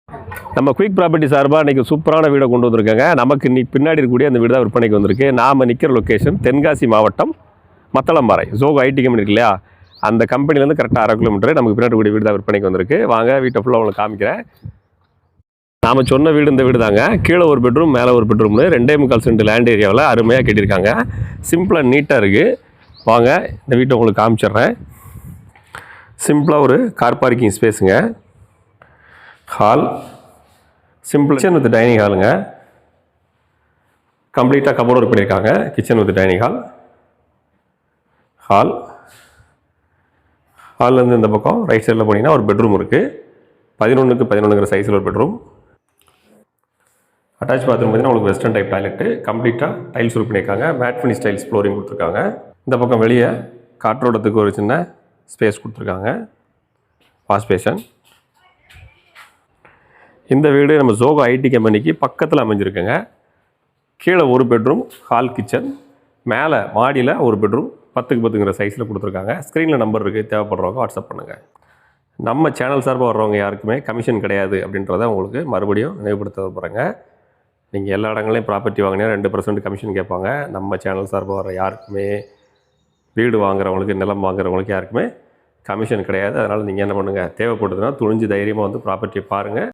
நம்ம quick property சார்பாக இன்றைக்கி சூப்பரான வீடை கொண்டு வந்திருக்காங்க. நமக்கு இன்னைக்கு பின்னாடி இருக்கக்கூடிய அந்த வீடு தான் விற்பனைக்கு வந்திருக்கு. நாம் நிற்கிற லொக்கேஷன் தென்காசி மாவட்டம் மத்தளம்பாறை ஜோகோ ஐடி கம்பெனி இருக்கு இல்லையா, அந்த கம்பெனிலேருந்து கரெக்டாக 1/2 கிலோமீட்டர் நமக்கு பின்னாடி கூடிய வீடு தான் விற்பனைக்கு வந்திருக்கு. வாங்க வீட்டை ஃபுல்லாக உங்களுக்கு காமிக்கிறேன். நாம் சொன்ன வீடு இந்த வீடு தாங்க. கீழே ஒரு பெட்ரூம், மேலே ஒரு பெட்ரூம்னு 2.25 சென்ட் லேண்ட் ஏரியாவில் அருமையாக கட்டியிருக்காங்க. சிம்பிளாக நீட்டாக இருக்குது. வாங்க இந்த வீட்டை உங்களுக்கு காமிச்சிட்றேன். சிம்பிளாக ஒரு கார் பார்க்கிங் ஸ்பேஸுங்க, hall, simple kitchen with dining ஹாலுங்க. கம்ப்ளீட்டாக கபோர்டு ஒர்க் பண்ணியிருக்காங்க. கிச்சன் வித் டைனிங் ஹால், ஹால்லேருந்து இந்த பக்கம் ரைட் சைடில் போனீங்கன்னா ஒரு பெட்ரூம் இருக்குது. 11க்கு 11ங்கிற சைஸில் ஒரு பெட்ரூம். அட்டாச் பாத்ரூம் பார்த்தீங்கன்னா உங்களுக்கு வெஸ்டர்ன் டைப் டாய்லெட்டு. கம்ப்ளீட்டாக டைல்ஸ் ஒர்க் பண்ணியிருக்காங்க. மேட் ஃபினிஷ் டைல்ஸ் ஃப்ளோரிங் கொடுத்துருக்காங்க. இந்த பக்கம் வெளியே காற்றோட்டத்துக்கு ஒரு சின்ன ஸ்பேஸ் கொடுத்துருக்காங்க, வாஷ் பேஷன். இந்த வீடு நம்ம ஜோகோ ஐடி கம்பெனிக்கு பக்கத்தில் அமைஞ்சிருக்குங்க. கீழே ஒரு பெட்ரூம், ஹால், கிச்சன். மேலே மாடியில் ஒரு பெட்ரூம் 10க்கு 10ங்கிற சைஸில் கொடுத்துருக்காங்க. ஸ்க்ரீனில் நம்பர் இருக்குது, தேவைப்படுறவங்க வாட்ஸ்அப் பண்ணுங்கள். நம்ம சேனல் சார்பாக வர்றவங்க யாருக்குமே கமிஷன் கிடையாது அப்படின்றத உங்களுக்கு மறுபடியும் நினைவுபடுத்த போகிறேங்க. நீங்கள் எல்லா இடங்களையும் ப்ராப்பர்ட்டி வாங்கினா 2% கமிஷன் கேட்பாங்க. நம்ம சேனல் சார்பாக வர யாருக்குமே, வீடு வாங்குறவங்களுக்கு, நிலம் வாங்குறவங்களுக்கு யாருக்குமே கமிஷன் கிடையாது. அதனால் நீங்கள் என்ன பண்ணுங்கள், தேவைப்படுதுன்னா துணிஞ்சு தைரியமாக வந்து ப்ராப்பர்ட்டியை பாருங்கள்.